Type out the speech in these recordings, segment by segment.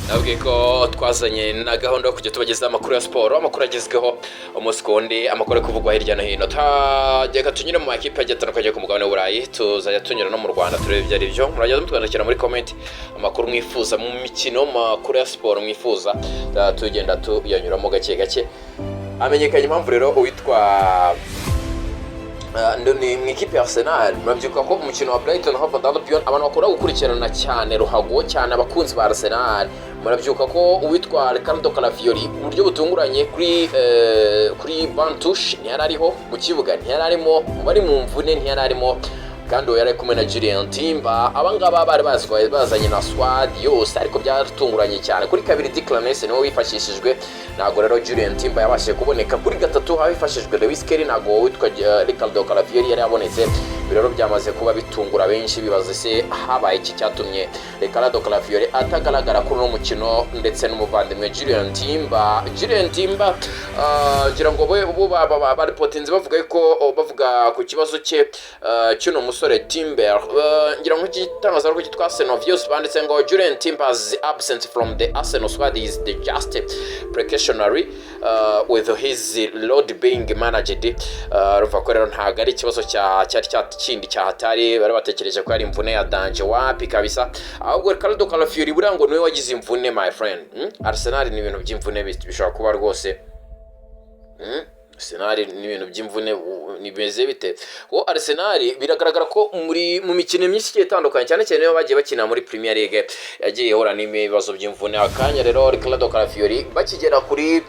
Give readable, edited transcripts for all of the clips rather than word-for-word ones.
nabwiye ko twazanye na gahunda yo kujya tubageza amakuru ya siporo, amakuru agezweho umunsi ku wundi, amakuru kuvugwa hirya no hino. Tajyaga tunyure mu makipe agiye atandukanye ku mugabane w'Uburayi, tuzajya tunyura no mu Rwanda turebe ibyo ari byo. Muragenda mutwandikira muri comment amakuru mwifuza mu mikino, amakuru ya siporo mwifuza, tugenda tuyanyuramo gake gake. Amenyekanye impamvu rero uwitwa ni mwikipe ya Arsenal. Murabyuka ko umukino wa Brighton Hove Albion abantu bakora gukurikirana cyane ruhago cyane abakunzi ba Arsenal. Murabyuka ko uwitwa Calafiori uburyo butunguranye kuri Bantush ntiyari ariho mu kibuga, ntiyari arimo bari mu mvune, ntiyari arimo kandi yari kumwe na Timba. Abangaba bari bazanye na squad yose, ariko byatunguranye cyane. Kuri kabiri Declanese niwe wifashishijwe, nago rero Timba yabashije kuboneka. Kuri gatatu hafashishwe Lewis Kelly, nago witwa Calafiori yari yabonetse. Birero byamaze kuba bitungura benshi, bibaze se habaye iki cyatumye Calafiori atagaragara kuri no mukino, ndetse n'umuvandimwe Timba gira ngo bo baripotinze bavuga ko bavuga ku kibazo cye cy'uno musore Timber. Ngira ngo gitangaza cyitwa Arsenal Views banditse ngo Timber's absence from the Arsenal squad is the just precautionary with his load being managed. Ruva ko rero ntago ari ikibazo kindi cyahatari, bari batekereje ko ari imvune ya danger wapi kabisa, ahubwo Calafiori burango niwe wagize imvune my friend. Arsenal ni ibintu by'imvune bishobora kuba rwose Arsenal ni ibintu by'imvune nibeze bite ko Arsenal biragaragara ko mu mikino myinshi itandukanye cyane cyane niyo bagiye bakina muri Premier League yagiye ihora n'ibibazo by'imvune. Akanya rero Calafiori bakigera kuri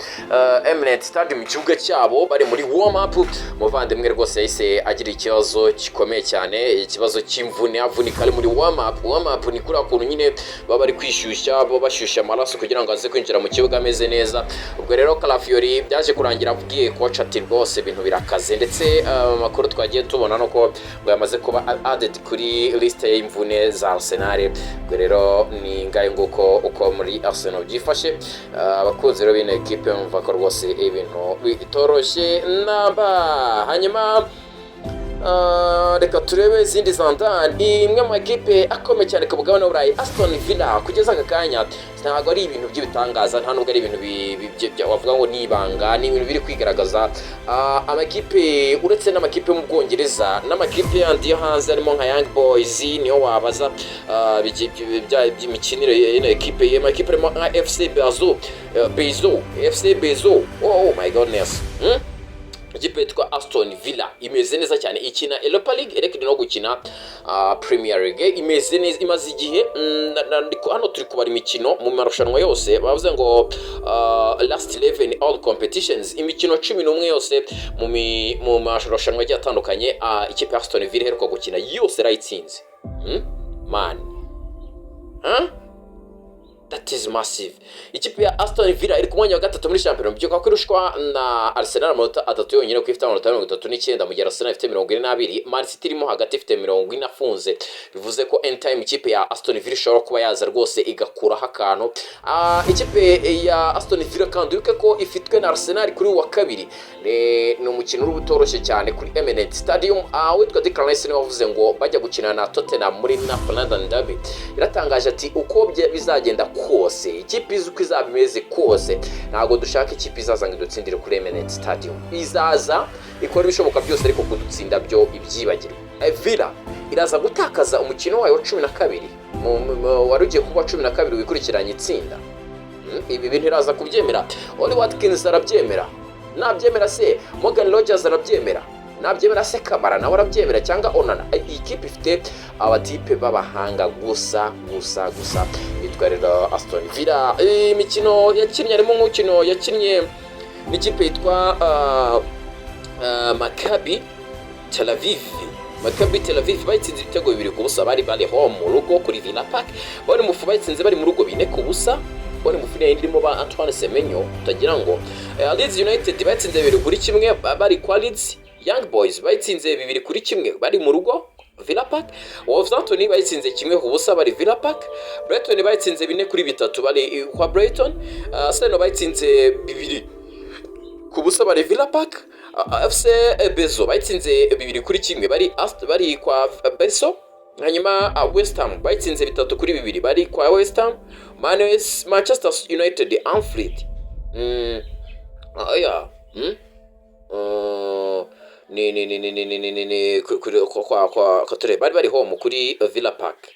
Emirates Stadium mu kibuga cyabo bari muri warm up, muvandimwe rwose yahise agira ikibazo gikomeye cyane, ikibazo cy'imvune, avunika ari muri warm up. Ni kuri akuntu nyine baba bari kwishyushya, bashyushya amaraso kugira ngo aze kwinjira mu kibuga ameze neza. Ubwo rero Calafiori byaje kurangira avugiye coach ati rwose ibintu birakaze, ndetse amakuru twagiye tubona nuko ngo yamaze kuba added kuri liste y'imvune za Arsenal. Ubwo rero ni ngaye nguko uko muri Arsenal byifashe. Abakunzi rero b'ino equipe bumva ko rwose ibintu bitoroshye namba. Hanyuma reka turebe izindi zandani. Imwe mu equipe akomeye cyane ku mugabane w'Uburayi, Aston Villa, kugeza aka kanya ntabwo ari ibintu by'ibitangaza, nta nubwo ari ibintu wavuga ngo nibanga, ni ibintu biri kwigaragaza. Amakipe uretse n'amakipe mu Bwongereza n'amakipe yandi yo hanze arimo nka Young Boys niho wabaza by'imikinire y'ino equipe. Amakipe arimo nka FC Bezo, oh my goodness. Ikipe yitwa Aston Villa imeze neza cyane, ikina Europa League erekidi no gukina Premier League, imeze neza, imaze igihe. Hano turi kubara imikino mu marushanwa yose, bavuze ngo last 11 all competitions, imikino 11 yose mu marushanwa agiye atandukanye, ikipe ya Aston Villa iheruka gukina yose rayitsinze. Man, that is massive. Ikipe ya Aston Villa iri ku mwanya wa gatatu muri champion, byuka ko irushwa na Arsenal amanota 3 yonyine ku ifite amanota 39, mu gihe Arsenal ifite 42. Man City irimo hagati ifite 40 afunze. Bivuze ko end time ikipe ya Aston Villa ishobora kuba yaza rwose igakuraho akantu. Ikipe ya Aston Villa kandi yuke ko ifitwe na Arsenal kuri wa kabiri, ni umukino urubutoroshye cyane kuri Emirates Stadium. Witwa Declanese niwe wavuze ngo bajya gukina na Tottenham muri London Derby. Iratangaje ati uko bizagenda kose, ikipe izuko izabimeze kose, ntago dushaka ikipe izaza ngo dutsindire kuri Emirates Stadium. Izaza ikora ibishoboka byose, ariko kudutsinda byo ibyibagirwa. Villa iraza gutakaza umukino wayo wa 12 wari ugiye kuba 12 wikurikiranye itsinda. Ibi bintu iraza kubyemera. Oli Watkins arabyemera, nabyemera se Morgan Rogers arabyemera, nabyemera se Kamara nawe arabyemera cyangwa Onana. Ikipe ifite abatipe b'abahanga gusa. Itwarira Aston Villa imikino yakinnye, harimo umukino yakinnye n'ikipe yitwa Maccabi Tel Aviv bayitsinze ibitego 2-0. bari home mu rugo kuri Villa Park. Bari mu bayitsinze bari mu rugo 4-0. Bari mu finale irimo ba Antoine Semenyo, utagira ngo Leeds United bayitsinze 2-1 bari kwa Leeds. Young Boys bayitsinze 2-1 bari mu rugo Villa Park. Wolverhampton bayitsinze 1-0 bari Villa Park. Brighton bayitsinze 4-3 bari kwa Brighton. Arsenal bayitsinze 2-0 bari Villa Park. FC Bezo bayitsinze 2-1 bari kwa Bezo. hanyuma West Ham bayitsinze 3-2 bari kwa West Ham. Manchester United Anfield yeah ni kwa Katore bari home kuri Villa Park.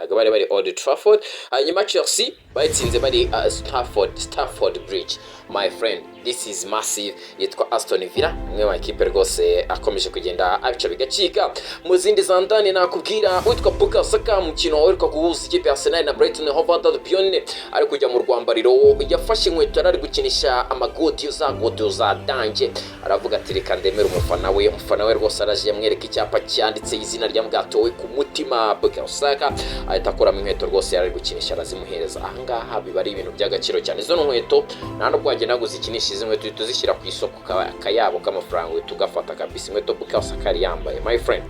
Bari Old Trafford. Hanyuma Chelsea bayitsinze bari Stafford Bridge. My friend, this is massive. Yitwa Aston Villa, umwe wa equipe rwose akomeje kugenda abica bigacika. Mu zindi za ndani nakubwira witwa Bukayo Saka, mukino waheruka guhuza ikipe ya Arsenal na Brighton Hove Albion, ari kujya mu rwambariro yafashe inkweto ari gukinisha amagodi za danje. Aravuga ati reka ndemere umufana we rwose araje yamwereka icyapa cyanditse izina rya mbwatowe ku mutima. Bukayo Saka ahita akuramo inkweto rwose yari gukinisha arazimuhereza. Ahangaha biba ari ibintu by'agaciro cyane. Izo nkweto nta no bwagenda guzikinisha izi nkweto tuzishyira ku isoko kayabo k'amafaranga tugafata kabisa inkweto Bukayo Saka yambaye, my friend.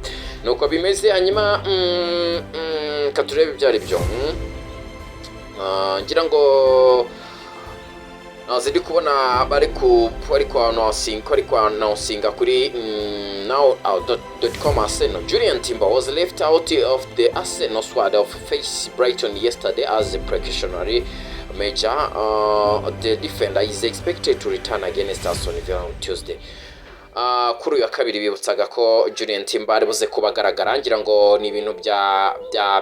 Nuko bimeze. Hanyuma katurebe byari byo ngira ngo ziri kubona bari kwa announcing kuri now.com. Arsenal Julian Timber was left out of the Arsenal squad of face Brighton yesterday as a precautionary measure. The defender is expected to return against Aston Villa on Tuesday. Kuri uyu wa kabiri bibutsaga ko Julian Timber ari buze kubagaragara. Ngira ngo ni ibintu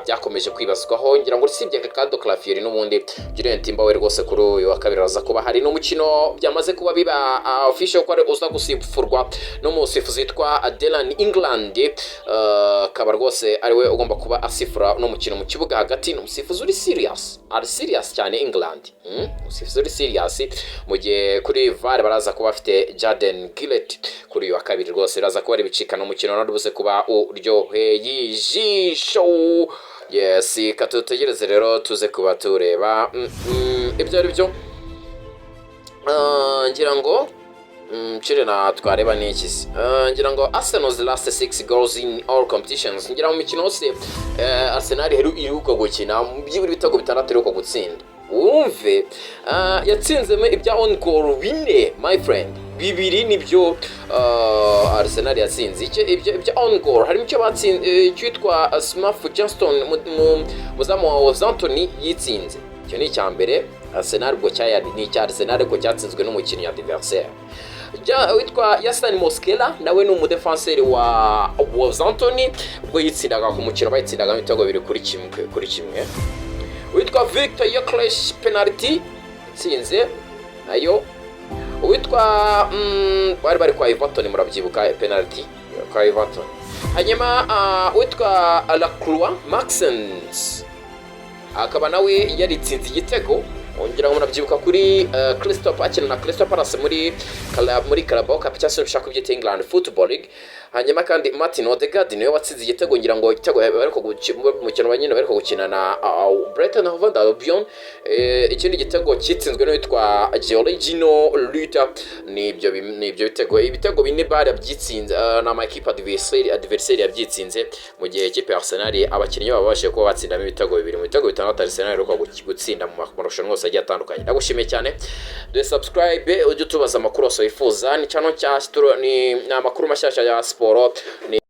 byakomeje kwibazwaho. Ngira ngo usibye Calafiori n'ubundi Julian Timber we rwose kuri uyu wa kabiri araza kuba hari n'umukino byamaze kuba biba official ko ari uza gusifurwa n'umusifuzi witwa Adelan England. Kaba rwose ari we ugomba kuba asifura no mukino mu kibuga hagati. N'umusifuzi uri serious cyane England. Umusifuzi uri serious. Mu gihe kuri VAR baraza kuba bafite Jaden Gillett. Kuri uyu wa kabiri rwose biraza kuba ari bicikana umukino narubuze kuba uryoheye ijisho. Yes, katutegereze rero tuze kuba tureba ibyo ari byo. Ngira ngo na twareba n'iki ngira ngo Arsenal's last 6 goals in all competitions. Ngira mu mikino yose Arsenal iheruka gukina byibura ibitego 6 iheruka gutsinda. Wumve yatsinzemo ibya on goal 4, my friend. 2 nibyo Arsenal yatsinze. Ibyo on goal harimo icyo batsinze cyitwa Smith Johnston muzamu wa Southampton yitsinze. Icyo ni cyambere Arsenal bwo cyari ni cya Arsenal ko cyatsinzwe n'umukinnyi adversaire witwa Yassine Moskela, nawe ni umudefenseur wa Southampton ubwo yitsindaga ku mukino bayitsindaga ibitego 2 kuri kimwe. Witwa Victor Yokresh penalty tsinze nayo. Witwa bari kwa Everton murabyibuka penalty kwa Everton. Hanyuma witwa Lacroix Maxence akaba nawe yaritsinze igitego. Ongera ngo murabyibuka kuri Crystal Palace na Crystal Palace muri Carabao Cup cyangwa se ushaka kubyita England Football League. Hanyuma kandi Martin Odegaard niwe watsinze igitego. Ngira ngo igitego bariko mukino banyine bariko gukina na Brighton Hove Albion. Ikindi gitego kitsinzwe no witwa Giorgino Luta. Nibyo ibitego 4 bari byitsinze na amakipe adversaire yabyitsinze. Mu gihe ikipe ya Arsenal abakinnyi babashe kuba batsinda ibitego 2 mu bitego 5 Arsenal iheruka gutsinda mu marushanwa agiye atandukanye. Ndagushimiye cyane. Do subscribe ujye tubaza amakuru yose wifuza. Ni channel cya ni amakuru mashyashya ya sport.